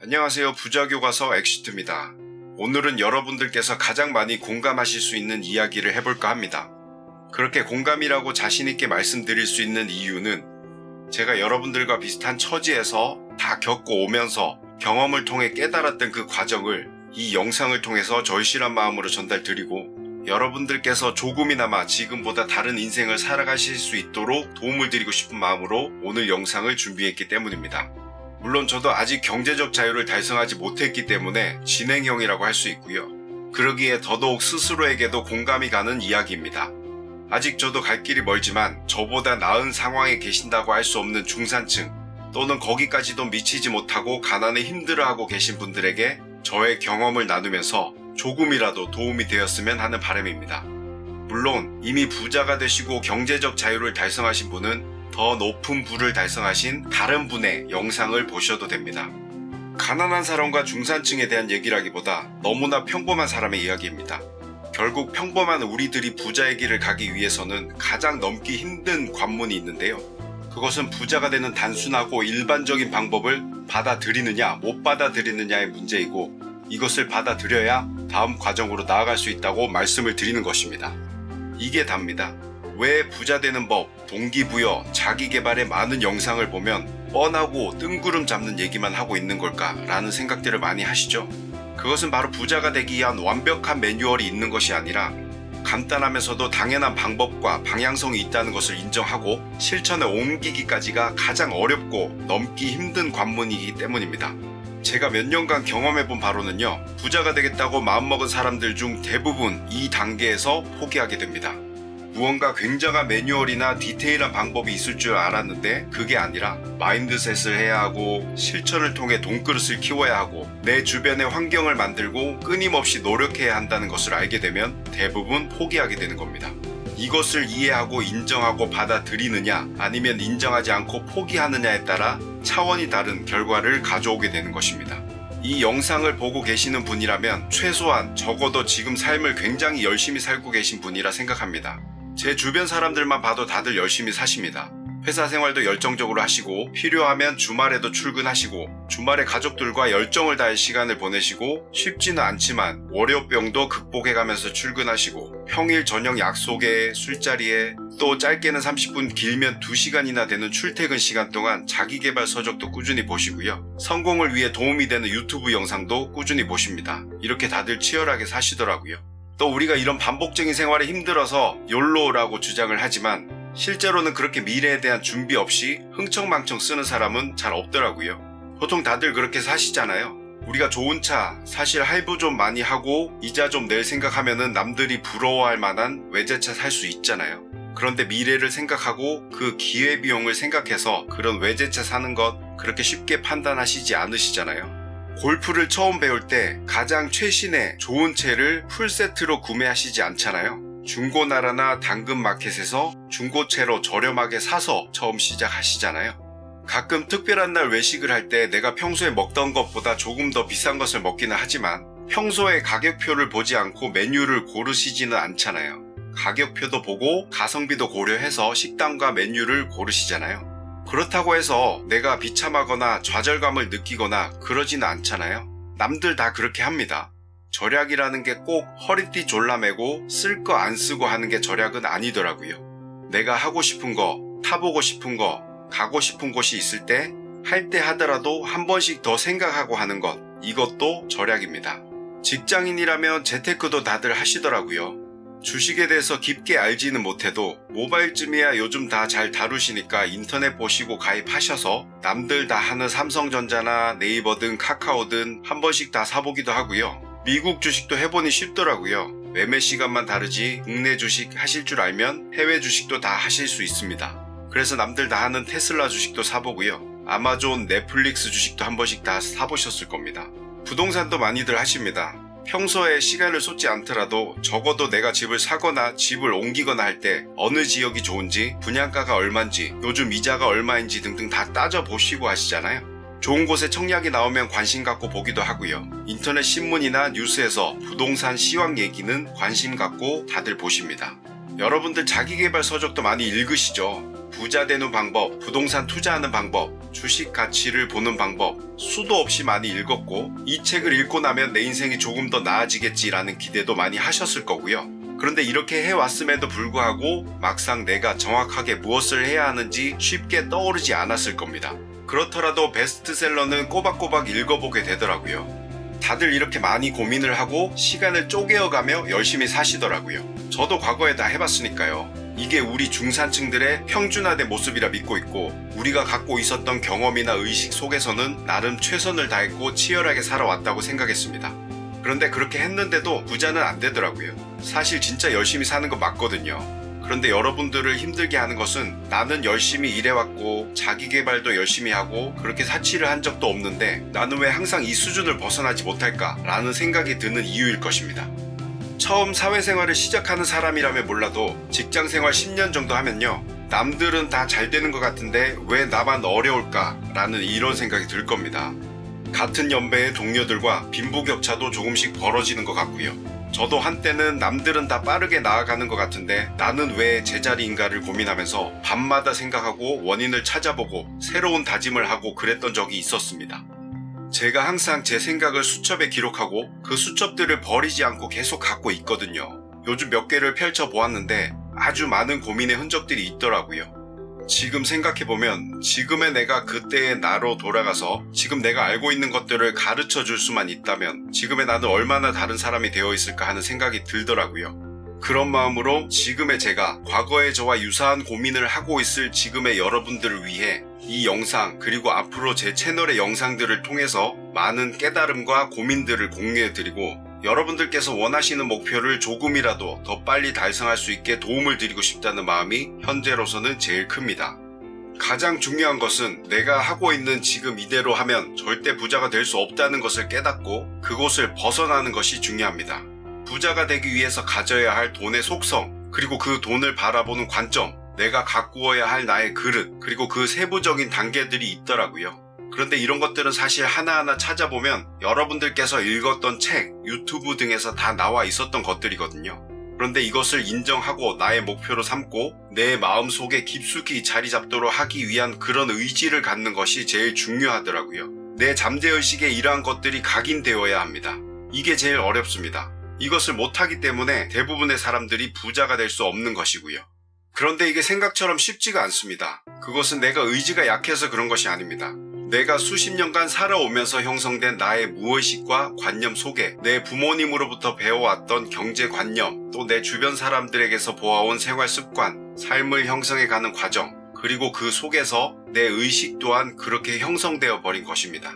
안녕하세요. 부자교과서 엑시트입니다. 오늘은 여러분들께서 가장 많이 공감하실 수 있는 이야기를 해볼까 합니다. 그렇게 공감이라고 자신있게 말씀드릴 수 있는 이유는 제가 여러분들과 비슷한 처지에서 다 겪고 오면서 경험을 통해 깨달았던 그 과정을 이 영상을 통해서 절실한 마음으로 전달드리고 여러분들께서 조금이나마 지금보다 다른 인생을 살아가실 수 있도록 도움을 드리고 싶은 마음으로 오늘 영상을 준비했기 때문입니다. 물론 저도 아직 경제적 자유를 달성하지 못했기 때문에 진행형이라고 할 수 있고요. 그러기에 더더욱 스스로에게도 공감이 가는 이야기입니다. 아직 저도 갈 길이 멀지만 저보다 나은 상황에 계신다고 할 수 없는 중산층 또는 거기까지도 미치지 못하고 가난에 힘들어하고 계신 분들에게 저의 경험을 나누면서 조금이라도 도움이 되었으면 하는 바람입니다. 물론 이미 부자가 되시고 경제적 자유를 달성하신 분은 더 높은 부를 달성하신 다른 분의 영상을 보셔도 됩니다. 가난한 사람과 중산층에 대한 얘기라기보다 너무나 평범한 사람의 이야기입니다. 결국 평범한 우리들이 부자의 길을 가기 위해서는 가장 넘기 힘든 관문이 있는데요. 그것은 부자가 되는 단순하고 일반적인 방법을 받아들이느냐 못 받아들이느냐의 문제이고 이것을 받아들여야 다음 과정으로 나아갈 수 있다고 말씀을 드리는 것입니다. 이게 답니다. 왜 부자 되는 법, 동기부여, 자기개발의 많은 영상을 보면 뻔하고 뜬구름 잡는 얘기만 하고 있는 걸까 라는 생각들을 많이 하시죠. 그것은 바로 부자가 되기 위한 완벽한 매뉴얼이 있는 것이 아니라 간단하면서도 당연한 방법과 방향성이 있다는 것을 인정하고 실천에 옮기기까지가 가장 어렵고 넘기 힘든 관문이기 때문입니다. 제가 몇 년간 경험해본 바로는요, 부자가 되겠다고 마음먹은 사람들 중 대부분 이 단계에서 포기하게 됩니다. 무언가 굉장한 매뉴얼이나 디테일한 방법이 있을 줄 알았는데 그게 아니라 마인드셋을 해야 하고 실천을 통해 돈그릇을 키워야 하고 내 주변의 환경을 만들고 끊임없이 노력해야 한다는 것을 알게 되면 대부분 포기하게 되는 겁니다. 이것을 이해하고 인정하고 받아들이느냐 아니면 인정하지 않고 포기하느냐에 따라 차원이 다른 결과를 가져오게 되는 것입니다. 이 영상을 보고 계시는 분이라면 최소한 적어도 지금 삶을 굉장히 열심히 살고 계신 분이라 생각합니다. 제 주변 사람들만 봐도 다들 열심히 사십니다. 회사 생활도 열정적으로 하시고 필요하면 주말에도 출근하시고 주말에 가족들과 열정을 다해 시간을 보내시고 쉽지는 않지만 월요병도 극복해가면서 출근하시고 평일 저녁 약속에 술자리에 또 짧게는 30분 길면 2시간이나 되는 출퇴근 시간 동안 자기계발 서적도 꾸준히 보시고요. 성공을 위해 도움이 되는 유튜브 영상도 꾸준히 보십니다. 이렇게 다들 치열하게 사시더라고요. 또 우리가 이런 반복적인 생활에 힘들어서 욜로라고 주장을 하지만 실제로는 그렇게 미래에 대한 준비 없이 흥청망청 쓰는 사람은 잘 없더라고요. 보통 다들 그렇게 사시잖아요. 우리가 좋은 차, 사실 할부 좀 많이 하고 이자 좀 낼 생각하면은 남들이 부러워할 만한 외제차 살 수 있잖아요. 그런데 미래를 생각하고 그 기회비용을 생각해서 그런 외제차 사는 것 그렇게 쉽게 판단하시지 않으시잖아요. 골프를 처음 배울 때 가장 최신의 좋은 채를 풀세트로 구매하시지 않잖아요. 중고나라나 당근마켓에서 중고채로 저렴하게 사서 처음 시작하시잖아요. 가끔 특별한 날 외식을 할 때 내가 평소에 먹던 것보다 조금 더 비싼 것을 먹기는 하지만 평소에 가격표를 보지 않고 메뉴를 고르시지는 않잖아요. 가격표도 보고 가성비도 고려해서 식당과 메뉴를 고르시잖아요. 그렇다고 해서 내가 비참하거나 좌절감을 느끼거나 그러지는 않잖아요. 남들 다 그렇게 합니다. 절약이라는 게 꼭 허리띠 졸라매고 쓸 거 안 쓰고 하는 게 절약은 아니더라고요. 내가 하고 싶은 거, 타보고 싶은 거, 가고 싶은 곳이 있을 때 할 때 하더라도 한 번씩 더 생각하고 하는 것, 이것도 절약입니다. 직장인이라면 재테크도 다들 하시더라고요. 주식에 대해서 깊게 알지는 못해도 모바일쯤이야 요즘 다 잘 다루시니까 인터넷 보시고 가입하셔서 남들 다 하는 삼성전자나 네이버든 카카오든 한 번씩 다 사보기도 하고요. 미국 주식도 해보니 쉽더라고요. 매매 시간만 다르지 국내 주식 하실 줄 알면 해외 주식도 다 하실 수 있습니다. 그래서 남들 다 하는 테슬라 주식도 사보고요. 아마존, 넷플릭스 주식도 한 번씩 다 사보셨을 겁니다. 부동산도 많이들 하십니다. 평소에 시간을 쏟지 않더라도 적어도 내가 집을 사거나 집을 옮기거나 할 때 어느 지역이 좋은지, 분양가가 얼만지, 요즘 이자가 얼마인지 등등 다 따져보시고 하시잖아요. 좋은 곳에 청약이 나오면 관심 갖고 보기도 하고요. 인터넷 신문이나 뉴스에서 부동산 시황 얘기는 관심 갖고 다들 보십니다. 여러분들 자기계발 서적도 많이 읽으시죠? 부자 되는 방법, 부동산 투자하는 방법, 주식 가치를 보는 방법 수도 없이 많이 읽었고 이 책을 읽고 나면 내 인생이 조금 더 나아지겠지라는 기대도 많이 하셨을 거고요. 그런데 이렇게 해왔음에도 불구하고 막상 내가 정확하게 무엇을 해야 하는지 쉽게 떠오르지 않았을 겁니다. 그렇더라도 베스트셀러는 꼬박꼬박 읽어보게 되더라고요. 다들 이렇게 많이 고민을 하고 시간을 쪼개어가며 열심히 사시더라고요. 저도 과거에 다 해봤으니까요. 이게 우리 중산층들의 평준화된 모습이라 믿고 있고 우리가 갖고 있었던 경험이나 의식 속에서는 나름 최선을 다했고 치열하게 살아왔다고 생각했습니다. 그런데 그렇게 했는데도 부자는 안 되더라고요. 사실 진짜 열심히 사는 거 맞거든요. 그런데 여러분들을 힘들게 하는 것은 나는 열심히 일해왔고 자기계발도 열심히 하고 그렇게 사치를 한 적도 없는데 나는 왜 항상 이 수준을 벗어나지 못할까 라는 생각이 드는 이유일 것입니다. 처음 사회생활을 시작하는 사람이라면 몰라도 직장생활 10년 정도 하면요, 남들은 다 잘 되는 것 같은데 왜 나만 어려울까 라는 이런 생각이 들 겁니다. 같은 연배의 동료들과 빈부격차도 조금씩 벌어지는 것 같고요. 저도 한때는 남들은 다 빠르게 나아가는 것 같은데 나는 왜 제자리인가를 고민하면서 밤마다 생각하고 원인을 찾아보고 새로운 다짐을 하고 그랬던 적이 있었습니다. 제가 항상 제 생각을 수첩에 기록하고 그 수첩들을 버리지 않고 계속 갖고 있거든요. 요즘 몇 개를 펼쳐보았는데 아주 많은 고민의 흔적들이 있더라고요. 지금 생각해보면 지금의 내가 그때의 나로 돌아가서 지금 내가 알고 있는 것들을 가르쳐 줄 수만 있다면 지금의 나는 얼마나 다른 사람이 되어 있을까 하는 생각이 들더라고요. 그런 마음으로 지금의 제가 과거의 저와 유사한 고민을 하고 있을 지금의 여러분들을 위해 이 영상 그리고 앞으로 제 채널의 영상들을 통해서 많은 깨달음과 고민들을 공유해드리고 여러분들께서 원하시는 목표를 조금이라도 더 빨리 달성할 수 있게 도움을 드리고 싶다는 마음이 현재로서는 제일 큽니다. 가장 중요한 것은 내가 하고 있는 지금 이대로 하면 절대 부자가 될 수 없다는 것을 깨닫고 그곳을 벗어나는 것이 중요합니다. 부자가 되기 위해서 가져야 할 돈의 속성, 그리고 그 돈을 바라보는 관점, 내가 가꾸어야 할 나의 그릇, 그리고 그 세부적인 단계들이 있더라고요. 그런데 이런 것들은 사실 하나하나 찾아보면 여러분들께서 읽었던 책, 유튜브 등에서 다 나와 있었던 것들이거든요. 그런데 이것을 인정하고 나의 목표로 삼고 내 마음속에 깊숙이 자리 잡도록 하기 위한 그런 의지를 갖는 것이 제일 중요하더라고요. 내 잠재의식에 이러한 것들이 각인되어야 합니다. 이게 제일 어렵습니다. 이것을 못하기 때문에 대부분의 사람들이 부자가 될 수 없는 것이고요. 그런데 이게 생각처럼 쉽지가 않습니다. 그것은 내가 의지가 약해서 그런 것이 아닙니다. 내가 수십 년간 살아오면서 형성된 나의 무의식과 관념 속에 내 부모님으로부터 배워왔던 경제관념, 또 내 주변 사람들에게서 보아온 생활습관, 삶을 형성해가는 과정, 그리고 그 속에서 내 의식 또한 그렇게 형성되어 버린 것입니다.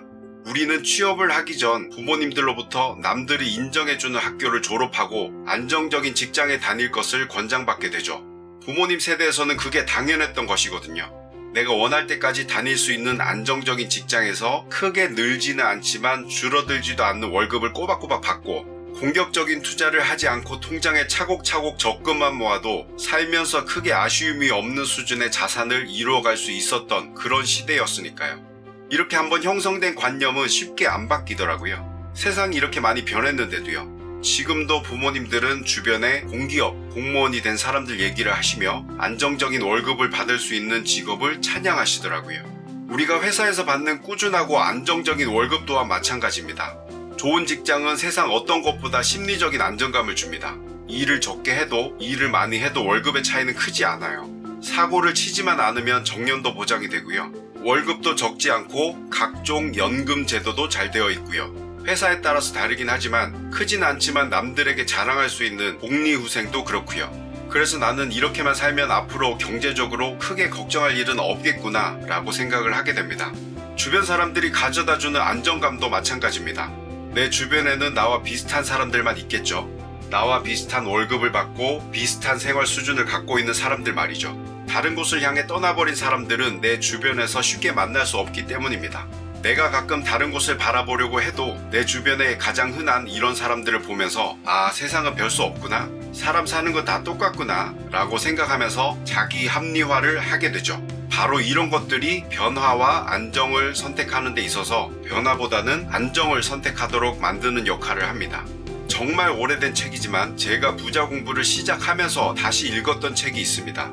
우리는 취업을 하기 전 부모님들로부터 남들이 인정해주는 학교를 졸업하고 안정적인 직장에 다닐 것을 권장받게 되죠. 부모님 세대에서는 그게 당연했던 것이거든요. 내가 원할 때까지 다닐 수 있는 안정적인 직장에서 크게 늘지는 않지만 줄어들지도 않는 월급을 꼬박꼬박 받고 공격적인 투자를 하지 않고 통장에 차곡차곡 적금만 모아도 살면서 크게 아쉬움이 없는 수준의 자산을 이루어갈 수 있었던 그런 시대였으니까요. 이렇게 한번 형성된 관념은 쉽게 안 바뀌더라고요. 세상이 이렇게 많이 변했는데도요. 지금도 부모님들은 주변에 공기업, 공무원이 된 사람들 얘기를 하시며 안정적인 월급을 받을 수 있는 직업을 찬양하시더라고요. 우리가 회사에서 받는 꾸준하고 안정적인 월급 또한 마찬가지입니다. 좋은 직장은 세상 어떤 것보다 심리적인 안정감을 줍니다. 일을 적게 해도 일을 많이 해도 월급의 차이는 크지 않아요. 사고를 치지만 않으면 정년도 보장이 되고요. 월급도 적지 않고 각종 연금 제도도 잘 되어 있고요. 회사에 따라서 다르긴 하지만 크진 않지만 남들에게 자랑할 수 있는 복리후생도 그렇고요. 그래서 나는 이렇게만 살면 앞으로 경제적으로 크게 걱정할 일은 없겠구나 라고 생각을 하게 됩니다. 주변 사람들이 가져다주는 안정감도 마찬가지입니다. 내 주변에는 나와 비슷한 사람들만 있겠죠. 나와 비슷한 월급을 받고 비슷한 생활 수준을 갖고 있는 사람들 말이죠. 다른 곳을 향해 떠나버린 사람들은 내 주변에서 쉽게 만날 수 없기 때문입니다. 내가 가끔 다른 곳을 바라보려고 해도 내 주변에 가장 흔한 이런 사람들을 보면서 아, 세상은 별 수 없구나, 사람 사는 건 다 똑같구나 라고 생각하면서 자기 합리화를 하게 되죠. 바로 이런 것들이 변화와 안정을 선택하는 데 있어서 변화보다는 안정을 선택하도록 만드는 역할을 합니다. 정말 오래된 책이지만 제가 부자 공부를 시작하면서 다시 읽었던 책이 있습니다.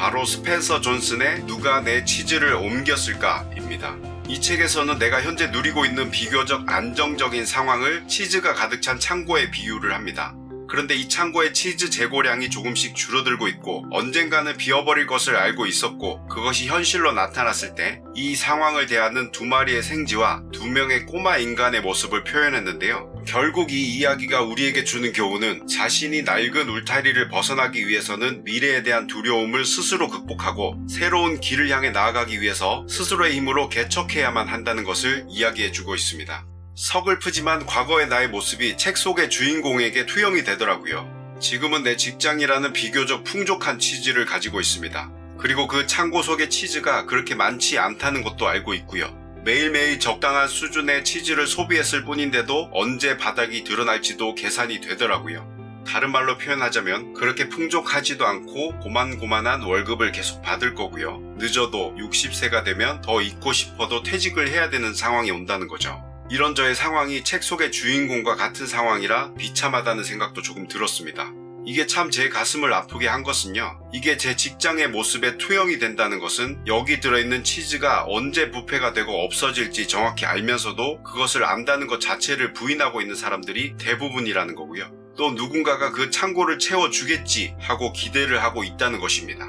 바로 스펜서 존슨의 누가 내 치즈를 옮겼을까입니다. 이 책에서는 내가 현재 누리고 있는 비교적 안정적인 상황을 치즈가 가득 찬 창고에 비유를 합니다. 그런데 이 창고의 치즈 재고량이 조금씩 줄어들고 있고 언젠가는 비어버릴 것을 알고 있었고 그것이 현실로 나타났을 때 이 상황을 대하는 두 마리의 생쥐와 두 명의 꼬마 인간의 모습을 표현했는데요. 결국 이 이야기가 우리에게 주는 교훈은 자신이 낡은 울타리를 벗어나기 위해서는 미래에 대한 두려움을 스스로 극복하고 새로운 길을 향해 나아가기 위해서 스스로의 힘으로 개척해야만 한다는 것을 이야기해주고 있습니다. 서글프지만 과거의 나의 모습이 책 속의 주인공에게 투영이 되더라고요. 지금은 내 직장이라는 비교적 풍족한 치즈를 가지고 있습니다. 그리고 그 창고 속의 치즈가 그렇게 많지 않다는 것도 알고 있고요. 매일매일 적당한 수준의 치즈를 소비했을 뿐인데도 언제 바닥이 드러날지도 계산이 되더라고요. 다른 말로 표현하자면 그렇게 풍족하지도 않고 고만고만한 월급을 계속 받을 거고요. 늦어도 60세가 되면 더 있고 싶어도 퇴직을 해야 되는 상황이 온다는 거죠. 이런 저의 상황이 책 속의 주인공과 같은 상황이라 비참하다는 생각도 조금 들었습니다. 이게 참 제 가슴을 아프게 한 것은요. 이게 제 직장의 모습에 투영이 된다는 것은 여기 들어있는 치즈가 언제 부패가 되고 없어질지 정확히 알면서도 그것을 안다는 것 자체를 부인하고 있는 사람들이 대부분이라는 거고요. 또 누군가가 그 창고를 채워주겠지 하고 기대를 하고 있다는 것입니다.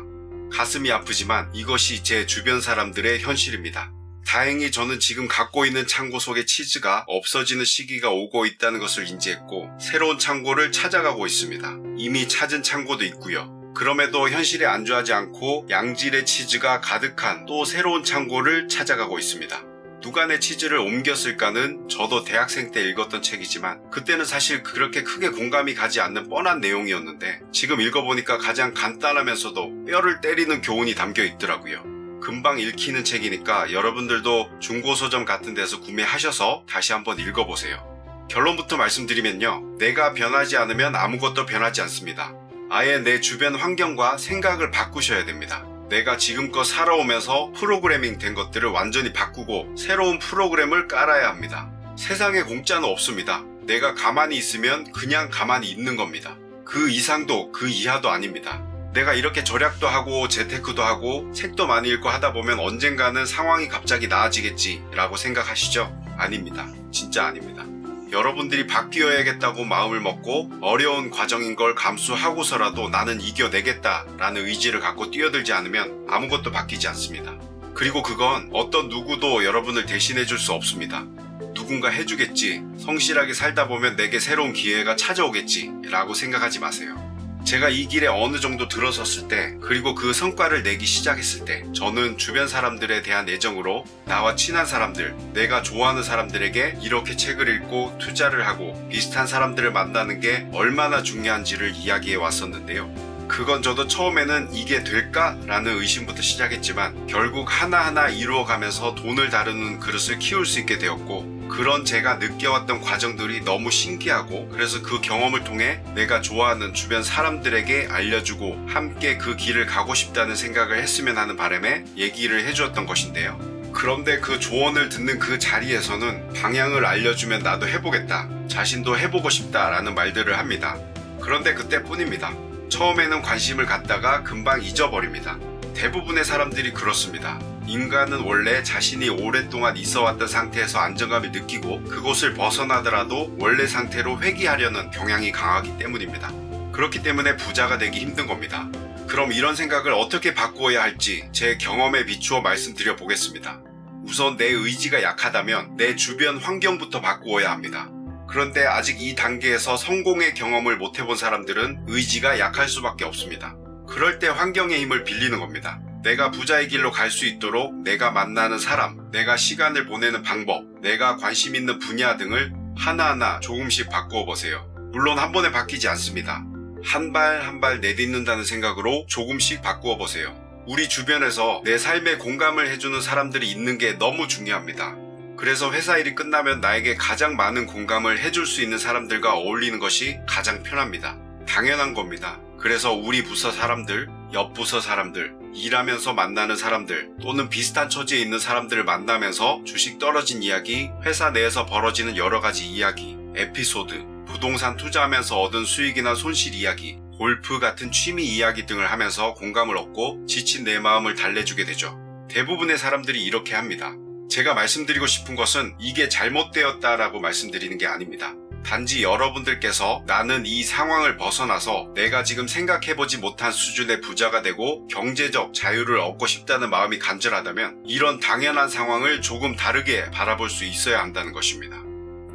가슴이 아프지만 이것이 제 주변 사람들의 현실입니다. 다행히 저는 지금 갖고 있는 창고 속의 치즈가 없어지는 시기가 오고 있다는 것을 인지했고 새로운 창고를 찾아가고 있습니다. 이미 찾은 창고도 있고요. 그럼에도 현실에 안주하지 않고 양질의 치즈가 가득한 또 새로운 창고를 찾아가고 있습니다. 누가 내 치즈를 옮겼을까는 저도 대학생 때 읽었던 책이지만 그때는 사실 그렇게 크게 공감이 가지 않는 뻔한 내용이었는데 지금 읽어보니까 가장 간단하면서도 뼈를 때리는 교훈이 담겨 있더라고요. 금방 읽히는 책이니까 여러분들도 중고서점 같은 데서 구매하셔서 다시 한번 읽어보세요. 결론부터 말씀드리면요. 내가 변하지 않으면 아무것도 변하지 않습니다. 아예 내 주변 환경과 생각을 바꾸셔야 됩니다. 내가 지금껏 살아오면서 프로그래밍 된 것들을 완전히 바꾸고 새로운 프로그램을 깔아야 합니다. 세상에 공짜는 없습니다. 내가 가만히 있으면 그냥 가만히 있는 겁니다. 그 이상도 그 이하도 아닙니다. 내가 이렇게 절약도 하고 재테크도 하고 책도 많이 읽고 하다 보면 언젠가는 상황이 갑자기 나아지겠지 라고 생각하시죠? 아닙니다. 진짜 아닙니다. 여러분들이 바뀌어야겠다고 마음을 먹고 어려운 과정인 걸 감수하고서라도 나는 이겨내겠다 라는 의지를 갖고 뛰어들지 않으면 아무것도 바뀌지 않습니다. 그리고 그건 어떤 누구도 여러분을 대신해 줄 수 없습니다. 누군가 해주겠지, 성실하게 살다 보면 내게 새로운 기회가 찾아오겠지 라고 생각하지 마세요. 제가 이 길에 어느 정도 들어섰을 때 그리고 그 성과를 내기 시작했을 때 저는 주변 사람들에 대한 애정으로 나와 친한 사람들, 내가 좋아하는 사람들에게 이렇게 책을 읽고 투자를 하고 비슷한 사람들을 만나는 게 얼마나 중요한지를 이야기해 왔었는데요. 그건 저도 처음에는 이게 될까? 라는 의심부터 시작했지만 결국 하나하나 이루어가면서 돈을 다루는 그릇을 키울 수 있게 되었고 그런 제가 느껴왔던 과정들이 너무 신기하고 그래서 그 경험을 통해 내가 좋아하는 주변 사람들에게 알려주고 함께 그 길을 가고 싶다는 생각을 했으면 하는 바람에 얘기를 해주었던 것인데요. 그런데 그 조언을 듣는 그 자리에서는 방향을 알려주면 나도 해보겠다, 자신도 해보고 싶다 라는 말들을 합니다. 그런데 그때뿐입니다. 처음에는 관심을 갖다가 금방 잊어버립니다. 대부분의 사람들이 그렇습니다. 인간은 원래 자신이 오랫동안 있어왔던 상태에서 안정감을 느끼고 그곳을 벗어나더라도 원래 상태로 회귀하려는 경향이 강하기 때문입니다. 그렇기 때문에 부자가 되기 힘든 겁니다. 그럼 이런 생각을 어떻게 바꾸어야 할지 제 경험에 비추어 말씀드려 보겠습니다. 우선 내 의지가 약하다면 내 주변 환경부터 바꾸어야 합니다. 그런데 아직 이 단계에서 성공의 경험을 못 해본 사람들은 의지가 약할 수밖에 없습니다. 그럴 때 환경의 힘을 빌리는 겁니다. 내가 부자의 길로 갈 수 있도록 내가 만나는 사람, 내가 시간을 보내는 방법, 내가 관심 있는 분야 등을 하나하나 조금씩 바꾸어 보세요. 물론 한 번에 바뀌지 않습니다. 한 발 한 발 내딛는다는 생각으로 조금씩 바꾸어 보세요. 우리 주변에서 내 삶에 공감을 해주는 사람들이 있는 게 너무 중요합니다. 그래서 회사 일이 끝나면 나에게 가장 많은 공감을 해줄 수 있는 사람들과 어울리는 것이 가장 편합니다. 당연한 겁니다. 그래서 우리 부서 사람들, 옆 부서 사람들, 일하면서 만나는 사람들 또는 비슷한 처지에 있는 사람들을 만나면서 주식 떨어진 이야기, 회사 내에서 벌어지는 여러 가지 이야기, 에피소드, 부동산 투자하면서 얻은 수익이나 손실 이야기, 골프 같은 취미 이야기 등을 하면서 공감을 얻고 지친 내 마음을 달래주게 되죠. 대부분의 사람들이 이렇게 합니다. 제가 말씀드리고 싶은 것은 이게 잘못되었다라고 말씀드리는 게 아닙니다. 단지 여러분들께서 나는 이 상황을 벗어나서 내가 지금 생각해보지 못한 수준의 부자가 되고 경제적 자유를 얻고 싶다는 마음이 간절하다면 이런 당연한 상황을 조금 다르게 바라볼 수 있어야 한다는 것입니다.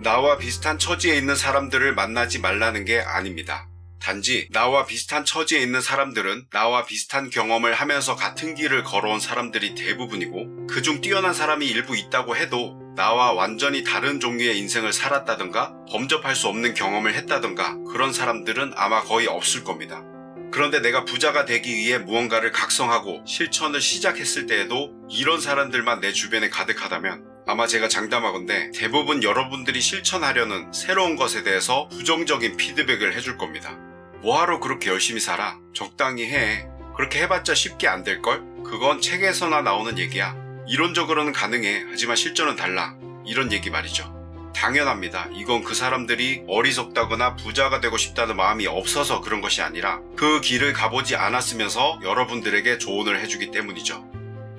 나와 비슷한 처지에 있는 사람들을 만나지 말라는 게 아닙니다. 단지 나와 비슷한 처지에 있는 사람들은 나와 비슷한 경험을 하면서 같은 길을 걸어온 사람들이 대부분이고 그중 뛰어난 사람이 일부 있다고 해도 나와 완전히 다른 종류의 인생을 살았다던가 범접할 수 없는 경험을 했다던가 그런 사람들은 아마 거의 없을 겁니다. 그런데 내가 부자가 되기 위해 무언가를 각성하고 실천을 시작했을 때에도 이런 사람들만 내 주변에 가득하다면 아마 제가 장담하건대 대부분 여러분들이 실천하려는 새로운 것에 대해서 부정적인 피드백을 해줄 겁니다. 뭐하러 그렇게 열심히 살아? 적당히 해. 그렇게 해봤자 쉽게 안 될걸? 그건 책에서나 나오는 얘기야. 이론적으로는 가능해. 하지만 실전은 달라. 이런 얘기 말이죠. 당연합니다. 이건 그 사람들이 어리석다거나 부자가 되고 싶다는 마음이 없어서 그런 것이 아니라 그 길을 가보지 않았으면서 여러분들에게 조언을 해주기 때문이죠.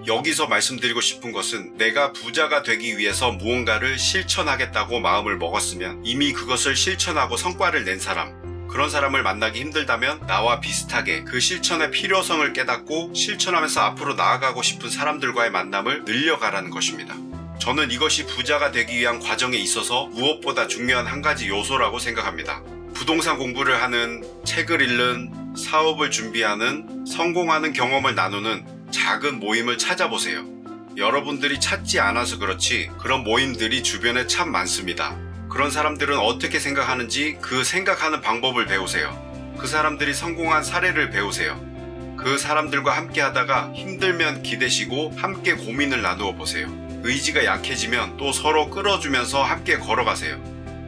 여기서 말씀드리고 싶은 것은 내가 부자가 되기 위해서 무언가를 실천하겠다고 마음을 먹었으면 이미 그것을 실천하고 성과를 낸 사람, 그런 사람을 만나기 힘들다면 나와 비슷하게 그 실천의 필요성을 깨닫고 실천하면서 앞으로 나아가고 싶은 사람들과의 만남을 늘려가라는 것입니다. 저는 이것이 부자가 되기 위한 과정에 있어서 무엇보다 중요한 한 가지 요소라고 생각합니다. 부동산 공부를 하는, 책을 읽는, 사업을 준비하는, 성공하는 경험을 나누는 작은 모임을 찾아보세요. 여러분들이 찾지 않아서 그렇지 그런 모임들이 주변에 참 많습니다. 그런 사람들은 어떻게 생각하는지 그 생각하는 방법을 배우세요. 그 사람들이 성공한 사례를 배우세요. 그 사람들과 함께 하다가 힘들면 기대시고 함께 고민을 나누어 보세요. 의지가 약해지면 또 서로 끌어주면서 함께 걸어가세요.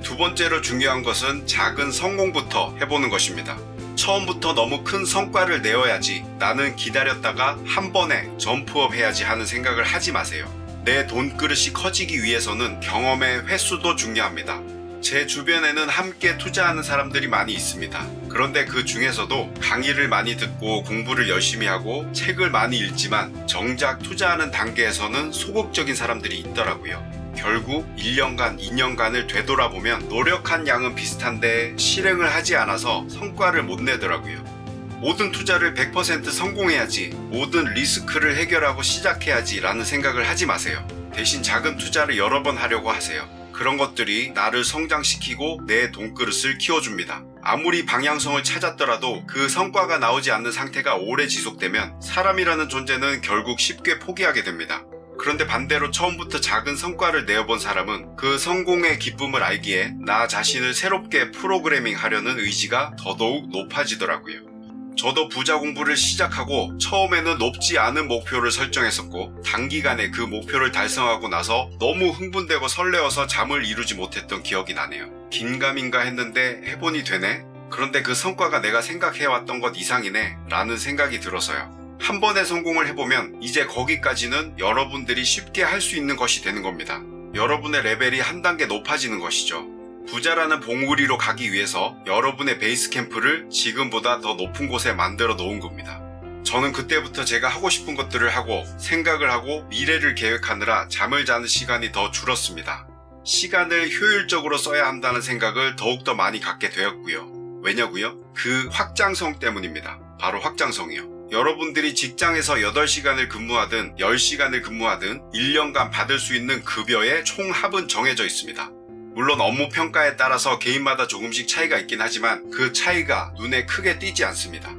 두 번째로 중요한 것은 작은 성공부터 해보는 것입니다. 처음부터 너무 큰 성과를 내어야지, 나는 기다렸다가 한 번에 점프업 해야지 하는 생각을 하지 마세요. 내 돈그릇이 커지기 위해서는 경험의 횟수도 중요합니다. 제 주변에는 함께 투자하는 사람들이 많이 있습니다. 그런데 그 중에서도 강의를 많이 듣고 공부를 열심히 하고 책을 많이 읽지만 정작 투자하는 단계에서는 소극적인 사람들이 있더라고요. 결국 1년간, 2년간을 되돌아보면 노력한 양은 비슷한데 실행을 하지 않아서 성과를 못 내더라고요. 모든 투자를 100% 성공해야지, 모든 리스크를 해결하고 시작해야지 라는 생각을 하지 마세요. 대신 작은 투자를 여러 번 하려고 하세요. 그런 것들이 나를 성장시키고 내 돈그릇을 키워줍니다. 아무리 방향성을 찾았더라도 그 성과가 나오지 않는 상태가 오래 지속되면 사람이라는 존재는 결국 쉽게 포기하게 됩니다. 그런데 반대로 처음부터 작은 성과를 내어본 사람은 그 성공의 기쁨을 알기에 나 자신을 새롭게 프로그래밍 하려는 의지가 더더욱 높아지더라고요. 저도 부자 공부를 시작하고 처음에는 높지 않은 목표를 설정했었고 단기간에 그 목표를 달성하고 나서 너무 흥분되고 설레어서 잠을 이루지 못했던 기억이 나네요. 긴가민가 했는데 해보니 되네? 그런데 그 성과가 내가 생각해왔던 것 이상이네 라는 생각이 들어서요. 한 번의 성공을 해보면 이제 거기까지는 여러분들이 쉽게 할 수 있는 것이 되는 겁니다. 여러분의 레벨이 한 단계 높아지는 것이죠. 부자라는 봉우리로 가기 위해서 여러분의 베이스 캠프를 지금보다 더 높은 곳에 만들어 놓은 겁니다. 저는 그때부터 제가 하고 싶은 것들을 하고 생각을 하고 미래를 계획하느라 잠을 자는 시간이 더 줄었습니다. 시간을 효율적으로 써야 한다는 생각을 더욱더 많이 갖게 되었고요. 왜냐고요? 그 확장성 때문입니다. 바로 확장성이요. 여러분들이 직장에서 8시간을 근무하든 10시간을 근무하든 1년간 받을 수 있는 급여의 총합은 정해져 있습니다. 물론 업무 평가에 따라서 개인마다 조금씩 차이가 있긴 하지만 그 차이가 눈에 크게 띄지 않습니다.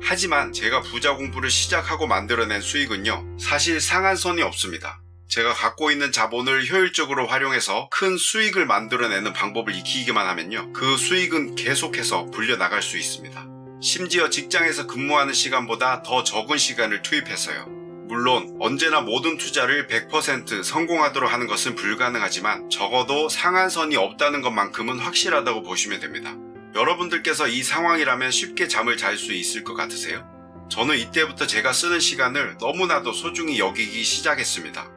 하지만 제가 부자 공부를 시작하고 만들어낸 수익은요, 사실 상한선이 없습니다. 제가 갖고 있는 자본을 효율적으로 활용해서 큰 수익을 만들어내는 방법을 익히기만 하면요, 그 수익은 계속해서 불려나갈 수 있습니다. 심지어 직장에서 근무하는 시간보다 더 적은 시간을 투입했어요. 물론 언제나 모든 투자를 100% 성공하도록 하는 것은 불가능하지만 적어도 상한선이 없다는 것만큼은 확실하다고 보시면 됩니다. 여러분들께서 이 상황이라면 쉽게 잠을 잘 수 있을 것 같으세요? 저는 이때부터 제가 쓰는 시간을 너무나도 소중히 여기기 시작했습니다.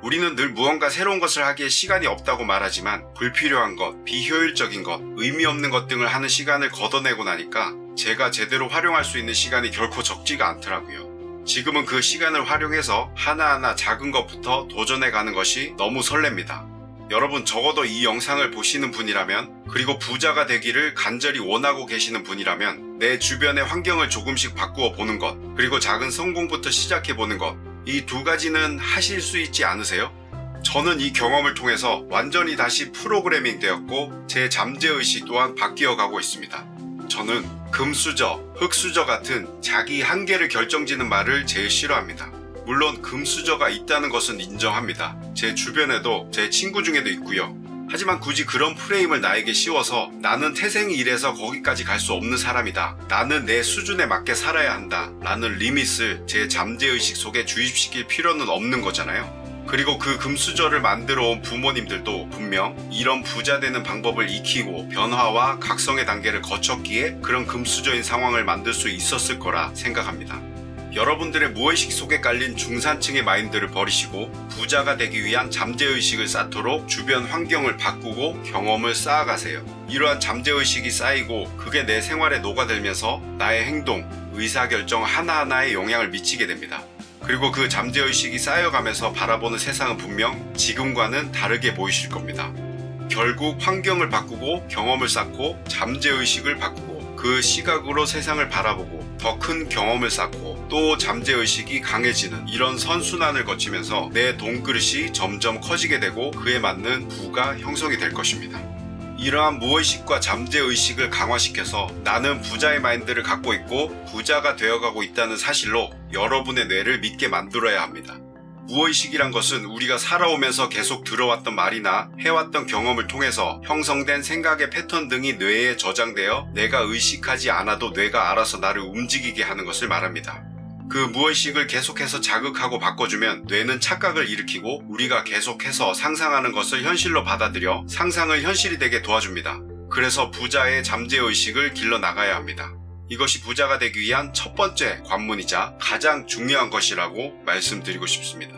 우리는 늘 무언가 새로운 것을 하기에 시간이 없다고 말하지만 불필요한 것, 비효율적인 것, 의미 없는 것 등을 하는 시간을 걷어내고 나니까 제가 제대로 활용할 수 있는 시간이 결코 적지가 않더라고요. 지금은 그 시간을 활용해서 하나하나 작은 것부터 도전해가는 것이 너무 설렙니다. 여러분 적어도 이 영상을 보시는 분이라면, 그리고 부자가 되기를 간절히 원하고 계시는 분이라면 내 주변의 환경을 조금씩 바꾸어 보는 것, 그리고 작은 성공부터 시작해 보는 것, 이 두 가지는 하실 수 있지 않으세요? 저는 이 경험을 통해서 완전히 다시 프로그래밍 되었고 제 잠재의식 또한 바뀌어 가고 있습니다. 저는 금수저, 흙수저 같은 자기 한계를 결정짓는 말을 제일 싫어합니다. 물론 금수저가 있다는 것은 인정합니다. 제 주변에도 제 친구 중에도 있고요. 하지만 굳이 그런 프레임을 나에게 씌워서 나는 태생이 이래서 거기까지 갈 수 없는 사람이다, 나는 내 수준에 맞게 살아야 한다 라는 리밋을 제 잠재의식 속에 주입시킬 필요는 없는 거잖아요. 그리고 그 금수저를 만들어 온 부모님들도 분명 이런 부자 되는 방법을 익히고 변화와 각성의 단계를 거쳤기에 그런 금수저인 상황을 만들 수 있었을 거라 생각합니다. 여러분들의 무의식 속에 깔린 중산층의 마인드를 버리시고 부자가 되기 위한 잠재의식을 쌓도록 주변 환경을 바꾸고 경험을 쌓아가세요. 이러한 잠재의식이 쌓이고 그게 내 생활에 녹아들면서 나의 행동, 의사결정 하나하나에 영향을 미치게 됩니다. 그리고 그 잠재의식이 쌓여가면서 바라보는 세상은 분명 지금과는 다르게 보이실 겁니다. 결국 환경을 바꾸고 경험을 쌓고 잠재의식을 바꾸고 그 시각으로 세상을 바라보고 더 큰 경험을 쌓고 또 잠재의식이 강해지는 이런 선순환을 거치면서 내 돈그릇이 점점 커지게 되고 그에 맞는 부가 형성이 될 것입니다. 이러한 무의식과 잠재의식을 강화시켜서 나는 부자의 마인드를 갖고 있고 부자가 되어가고 있다는 사실로 여러분의 뇌를 믿게 만들어야 합니다. 무의식이란 것은 우리가 살아오면서 계속 들어왔던 말이나 해왔던 경험을 통해서 형성된 생각의 패턴 등이 뇌에 저장되어 내가 의식하지 않아도 뇌가 알아서 나를 움직이게 하는 것을 말합니다. 그 무의식을 계속해서 자극하고 바꿔주면 뇌는 착각을 일으키고 우리가 계속해서 상상하는 것을 현실로 받아들여 상상을 현실이 되게 도와줍니다. 그래서 부자의 잠재의식을 길러나가야 합니다. 이것이 부자가 되기 위한 첫 번째 관문이자 가장 중요한 것이라고 말씀드리고 싶습니다.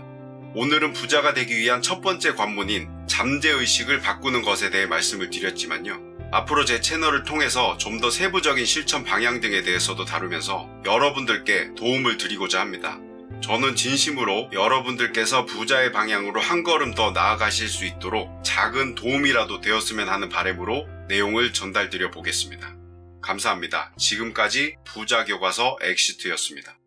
오늘은 부자가 되기 위한 첫 번째 관문인 잠재의식을 바꾸는 것에 대해 말씀을 드렸지만요. 앞으로 제 채널을 통해서 좀 더 세부적인 실천 방향 등에 대해서도 다루면서 여러분들께 도움을 드리고자 합니다. 저는 진심으로 여러분들께서 부자의 방향으로 한 걸음 더 나아가실 수 있도록 작은 도움이라도 되었으면 하는 바람으로 내용을 전달드려 보겠습니다. 감사합니다. 지금까지 부자교과서 엑시트였습니다.